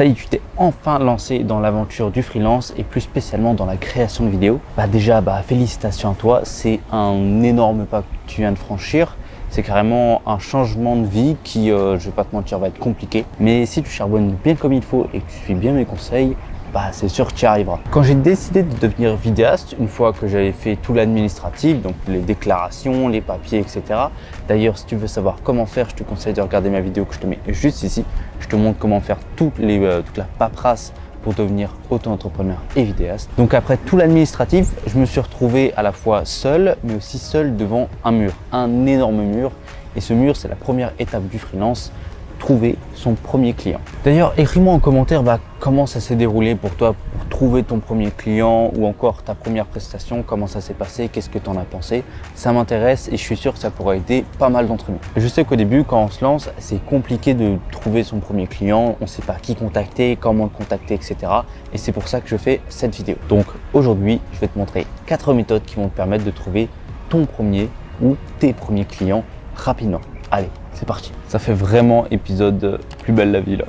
Ça y est, tu t'es enfin lancé dans l'aventure du freelance et plus spécialement dans la création de vidéos. Déjà, félicitations à toi, c'est un énorme pas que tu viens de franchir. C'est carrément un changement de vie qui, je vais pas te mentir, va être compliqué. Mais si tu charbonnes bien comme il faut et que tu suis bien mes conseils, c'est sûr que tu y arriveras. Quand j'ai décidé de devenir vidéaste, une fois que j'avais fait tout l'administratif, donc les déclarations, les papiers, etc. D'ailleurs, si tu veux savoir comment faire, je te conseille de regarder ma vidéo que je te mets juste ici. Je te montre comment faire toute la paperasse pour devenir auto-entrepreneur et vidéaste. Donc après tout l'administratif, je me suis retrouvé à la fois seul, mais aussi seul devant un mur, un énorme mur. Et ce mur, c'est la première étape du freelance, trouver son premier client. D'ailleurs, écris-moi en commentaire comment ça s'est déroulé pour toi pour trouver ton premier client ou encore ta première prestation, comment ça s'est passé, qu'est-ce que tu en as pensé. Ça m'intéresse et je suis sûr que ça pourra aider pas mal d'entre nous. Je sais qu'au début, quand on se lance, c'est compliqué de trouver son premier client, on ne sait pas qui contacter, comment le contacter, etc. Et c'est pour ça que je fais cette vidéo. Donc aujourd'hui, je vais te montrer 4 méthodes qui vont te permettre de trouver ton premier ou tes premiers clients rapidement. Allez, c'est parti. Ça fait vraiment épisode plus belle la vie là.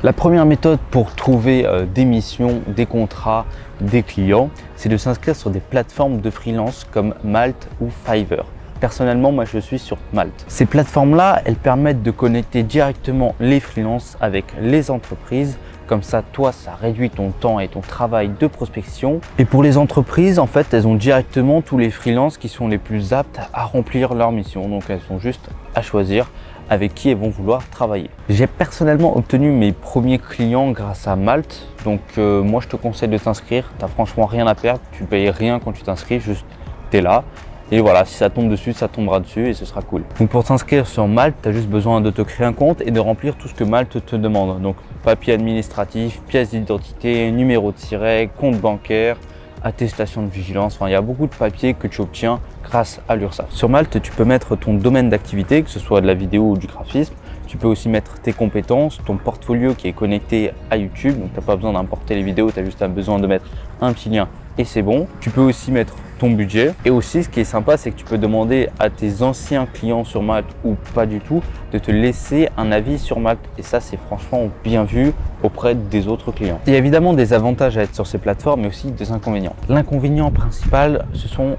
La première méthode pour trouver des missions, des contrats, des clients, c'est de s'inscrire sur des plateformes de freelance comme Malte ou Fiverr. Personnellement, moi je suis sur Malte. Ces plateformes-là, elles permettent de connecter directement les freelances avec les entreprises. Comme ça, toi, ça réduit ton temps et ton travail de prospection. Et pour les entreprises, en fait, elles ont directement tous les freelances qui sont les plus aptes à remplir leur mission. Donc, elles sont juste à choisir avec qui elles vont vouloir travailler. J'ai personnellement obtenu mes premiers clients grâce à Malte. Donc, moi, je te conseille de t'inscrire. Tu n'as franchement rien à perdre. Tu ne payes rien quand tu t'inscris, juste tu es là. Et voilà, si ça tombe dessus, ça tombera dessus et ce sera cool. Donc pour t'inscrire sur Malte, tu as juste besoin de te créer un compte et de remplir tout ce que Malte te demande. Donc papier administratif, pièce d'identité, numéro de siret, compte bancaire, attestation de vigilance. Enfin, il y a beaucoup de papiers que tu obtiens grâce à l'URSSAF. Sur Malte, tu peux mettre ton domaine d'activité, que ce soit de la vidéo ou du graphisme. Tu peux aussi mettre tes compétences, ton portfolio qui est connecté à YouTube. Donc tu n'as pas besoin d'importer les vidéos, tu as juste besoin de mettre un petit lien et c'est bon. Tu peux aussi mettre ton budget. Et aussi, ce qui est sympa, c'est que tu peux demander à tes anciens clients sur Malte ou pas du tout de te laisser un avis sur Malte. Et ça, c'est franchement bien vu auprès des autres clients. Il y a évidemment des avantages à être sur ces plateformes, mais aussi des inconvénients. L'inconvénient principal, ce sont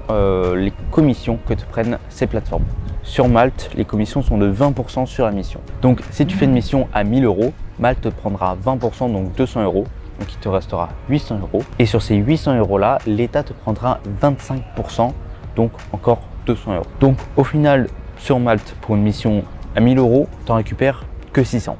les commissions que te prennent ces plateformes. Sur Malte, les commissions sont de 20% sur la mission. Donc, si tu fais une mission à 1000 €, Malte te prendra 20%, donc 200 €. Donc il te restera 800 €. Et sur ces 800 € là, l'État te prendra 25%, donc encore 200 €. Donc au final, sur Malte, pour une mission à 1000 €, tu n'en récupères que 600.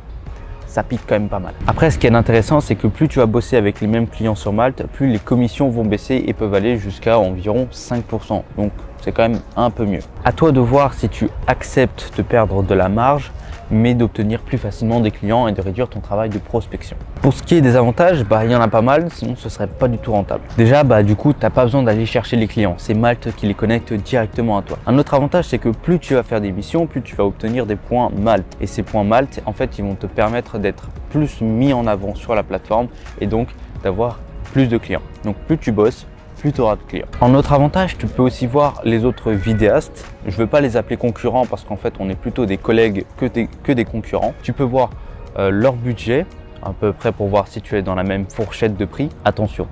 Ça pique quand même pas mal. Après, ce qui est intéressant, c'est que plus tu vas bosser avec les mêmes clients sur Malte, plus les commissions vont baisser et peuvent aller jusqu'à environ 5%. Donc c'est quand même un peu mieux. À toi de voir si tu acceptes de perdre de la marge, mais d'obtenir plus facilement des clients et de réduire ton travail de prospection. Pour ce qui est des avantages, il y en a pas mal, sinon ce serait pas du tout rentable. Déjà, du coup, tu n'as pas besoin d'aller chercher les clients. C'est Malte qui les connecte directement à toi. Un autre avantage, c'est que plus tu vas faire des missions, plus tu vas obtenir des points Malte. Et ces points Malte, en fait, ils vont te permettre d'être plus mis en avant sur la plateforme et donc d'avoir plus de clients. Donc plus tu bosses, plus tu auras de clients. En autre avantage, tu peux aussi voir les autres vidéastes. Je ne veux pas les appeler concurrents parce qu'en fait, on est plutôt des collègues que des concurrents. Tu peux voir leur budget à peu près pour voir si tu es dans la même fourchette de prix. Attention,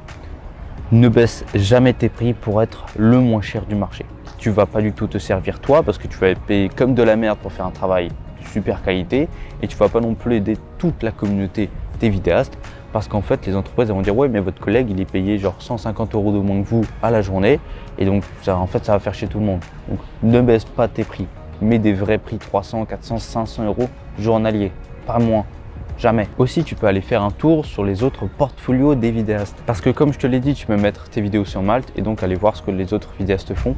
ne baisse jamais tes prix pour être le moins cher du marché. Tu ne vas pas du tout te servir toi parce que tu vas être payé comme de la merde pour faire un travail de super qualité et tu ne vas pas non plus aider toute la communauté des vidéastes. Parce qu'en fait, les entreprises vont dire « Ouais, mais votre collègue, il est payé genre 150 € de moins que vous à la journée. » Et donc, en fait, ça va faire chier tout le monde. Donc, ne baisse pas tes prix. Mets des vrais prix 300, 400, 500 € journaliers. Pas moins. Jamais. Aussi, tu peux aller faire un tour sur les autres portfolios des vidéastes. Parce que comme je te l'ai dit, tu peux mettre tes vidéos sur Malte et donc aller voir ce que les autres vidéastes font.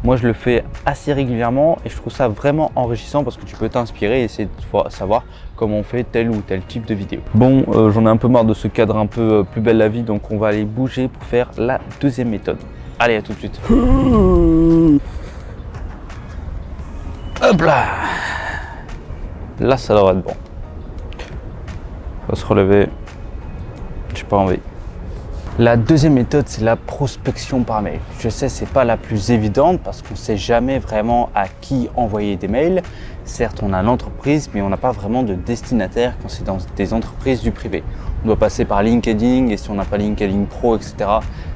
Moi, je le fais assez régulièrement et je trouve ça vraiment enrichissant parce que tu peux t'inspirer et essayer de savoir comment on fait tel ou tel type de vidéo. Bon, j'en ai un peu marre de ce cadre un peu plus belle la vie, donc on va aller bouger pour faire la deuxième méthode. Allez, à tout de suite. Hop là. Là, ça devrait être bon. Faut se relever. J'ai pas envie. La deuxième méthode, c'est la prospection par mail. Je sais, c'est pas la plus évidente parce qu'on sait jamais vraiment à qui envoyer des mails, Certes, on a l'entreprise, mais on n'a pas vraiment de destinataire quand c'est dans des entreprises du privé. On doit passer par LinkedIn et si on n'a pas LinkedIn Pro, etc.,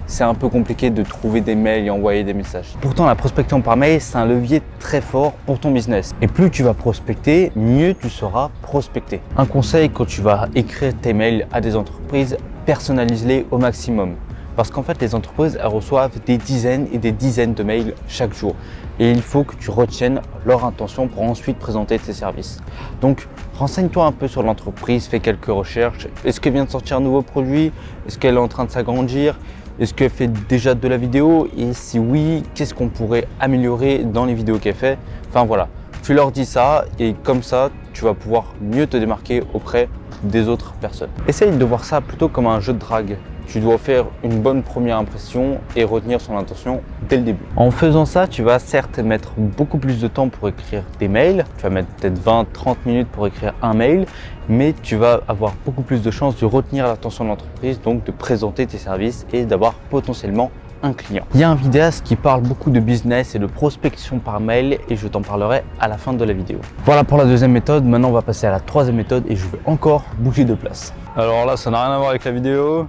c'est un peu compliqué de trouver des mails et envoyer des messages. Pourtant, la prospection par mail, c'est un levier très fort pour ton business. Et plus tu vas prospecter, mieux tu sauras prospecter. Un conseil, quand tu vas écrire tes mails à des entreprises, personnalise-les au maximum. Parce qu'en fait, les entreprises, elles reçoivent des dizaines et des dizaines de mails chaque jour. Et il faut que tu retiennes leur intention pour ensuite présenter tes services. Donc, renseigne-toi un peu sur l'entreprise, fais quelques recherches. Est-ce qu'elle vient de sortir un nouveau produit? Est-ce qu'elle est en train de s'agrandir? Est-ce qu'elle fait déjà de la vidéo? Et si oui, qu'est-ce qu'on pourrait améliorer dans les vidéos qu'elle fait? Enfin voilà, tu leur dis ça et comme ça, tu vas pouvoir mieux te démarquer auprès des autres personnes. Essaye de voir ça plutôt comme un jeu de drague. Tu dois faire une bonne première impression et retenir son intention dès le début. En faisant ça, tu vas certes mettre beaucoup plus de temps pour écrire des mails. Tu vas mettre peut-être 20-30 minutes pour écrire un mail, mais tu vas avoir beaucoup plus de chances de retenir l'attention de l'entreprise, donc de présenter tes services et d'avoir potentiellement un client. Il y a un vidéaste qui parle beaucoup de business et de prospection par mail et je t'en parlerai à la fin de la vidéo. Voilà pour la deuxième méthode. Maintenant, on va passer à la troisième méthode et je vais encore bouger de place. Alors là, ça n'a rien à voir avec la vidéo.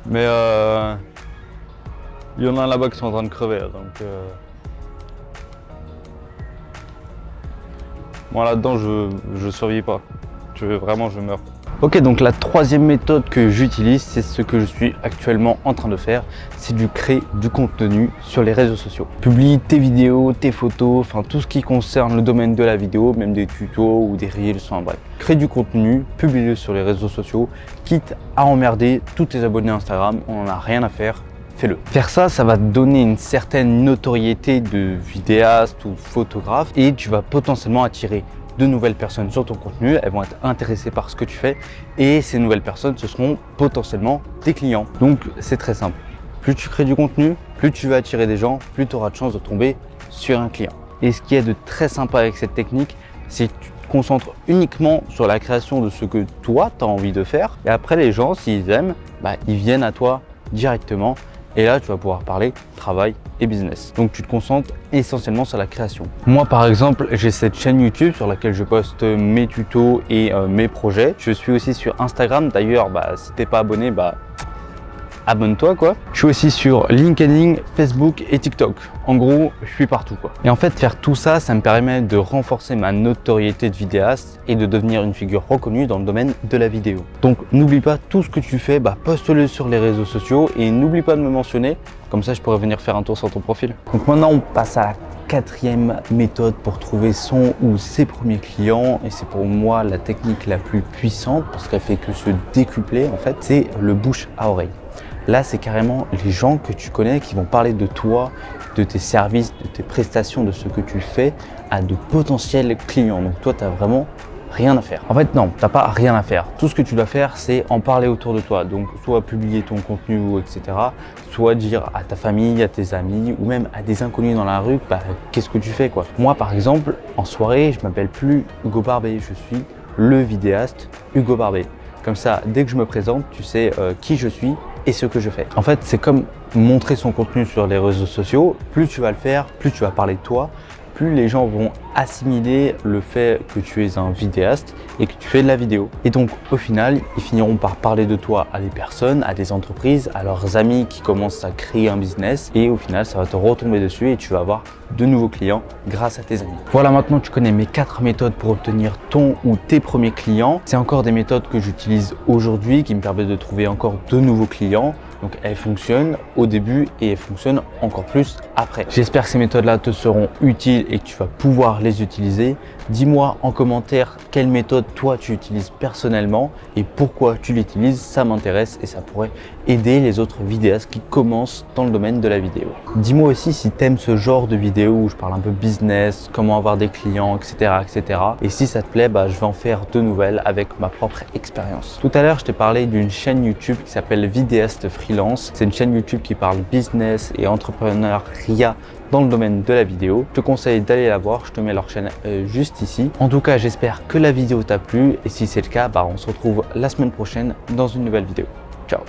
Mais il y en a là-bas qui sont en train de crever, donc moi là-dedans je survis pas, je meurs. Ok, donc la troisième méthode que j'utilise, c'est ce que je suis actuellement en train de faire, c'est de créer du contenu sur les réseaux sociaux. Publie tes vidéos, tes photos, enfin tout ce qui concerne le domaine de la vidéo, même des tutos ou des reels, enfin bref. Crée du contenu, publie-le sur les réseaux sociaux, quitte à emmerder tous tes abonnés Instagram, on n'en a rien à faire. Fais-le. Faire ça, ça va te donner une certaine notoriété de vidéaste ou photographe et tu vas potentiellement attirer de nouvelles personnes sur ton contenu, elles vont être intéressées par ce que tu fais et ces nouvelles personnes, ce seront potentiellement tes clients. Donc c'est très simple. Plus tu crées du contenu, plus tu vas attirer des gens, plus tu auras de chances de tomber sur un client. Et ce qui est de très sympa avec cette technique, c'est que tu te concentres uniquement sur la création de ce que toi tu as envie de faire et après les gens, s'ils aiment, ils viennent à toi directement. Et là, tu vas pouvoir parler travail et business. Donc, tu te concentres essentiellement sur la création. Moi, par exemple, j'ai cette chaîne YouTube sur laquelle je poste mes tutos et mes projets. Je suis aussi sur Instagram. D'ailleurs, si t'es pas abonné, abonne-toi quoi. Je suis aussi sur LinkedIn, Facebook et TikTok. En gros, je suis partout quoi. Et en fait, faire tout ça, ça me permet de renforcer ma notoriété de vidéaste et de devenir une figure reconnue dans le domaine de la vidéo. Donc, n'oublie pas tout ce que tu fais, poste-le sur les réseaux sociaux et n'oublie pas de me mentionner. Comme ça, je pourrais venir faire un tour sur ton profil. Donc maintenant, on passe à la quatrième méthode pour trouver son ou ses premiers clients. Et c'est pour moi la technique la plus puissante parce qu'elle fait que se décupler en fait. C'est le bouche à oreille. Là, c'est carrément les gens que tu connais qui vont parler de toi, de tes services, de tes prestations, de ce que tu fais à de potentiels clients. Donc toi, tu n'as vraiment rien à faire. En fait, non, tu n'as pas rien à faire. Tout ce que tu dois faire, c'est en parler autour de toi. Donc, soit publier ton contenu, etc. Soit dire à ta famille, à tes amis ou même à des inconnus dans la rue, qu'est-ce que tu fais quoi. Moi, par exemple, en soirée, je m'appelle plus Hugo Barbet. Je suis le vidéaste Hugo Barbet. Comme ça, dès que je me présente, tu sais qui je suis et ce que je fais. En fait, c'est comme montrer son contenu sur les réseaux sociaux. Plus tu vas le faire, plus tu vas parler de toi, plus les gens vont assimiler le fait que tu es un vidéaste et que tu fais de la vidéo. Et donc, au final, ils finiront par parler de toi à des personnes, à des entreprises, à leurs amis qui commencent à créer un business. Et au final, ça va te retomber dessus et tu vas avoir de nouveaux clients grâce à tes amis. Voilà, maintenant tu connais mes 4 méthodes pour obtenir ton ou tes premiers clients. C'est encore des méthodes que j'utilise aujourd'hui qui me permettent de trouver encore de nouveaux clients. Donc elles fonctionnent au début et elles fonctionnent encore plus après. J'espère que ces méthodes-là te seront utiles et que tu vas pouvoir les utiliser. Dis-moi en commentaire quelle méthode toi tu utilises personnellement et pourquoi tu l'utilises. Ça m'intéresse et ça pourrait aider les autres vidéastes qui commencent dans le domaine de la vidéo. Dis-moi aussi si tu aimes ce genre de vidéo où je parle un peu business, comment avoir des clients, etc. etc. Et si ça te plaît, je vais en faire de nouvelles avec ma propre expérience. Tout à l'heure, je t'ai parlé d'une chaîne YouTube qui s'appelle Vidéaste Freelance. C'est une chaîne YouTube qui parle business et entrepreneuriat dans le domaine de la vidéo. Je te conseille d'aller la voir, je te mets leur chaîne juste ici. En tout cas, j'espère que la vidéo t'a plu et si c'est le cas, on se retrouve la semaine prochaine dans une nouvelle vidéo. Ciao!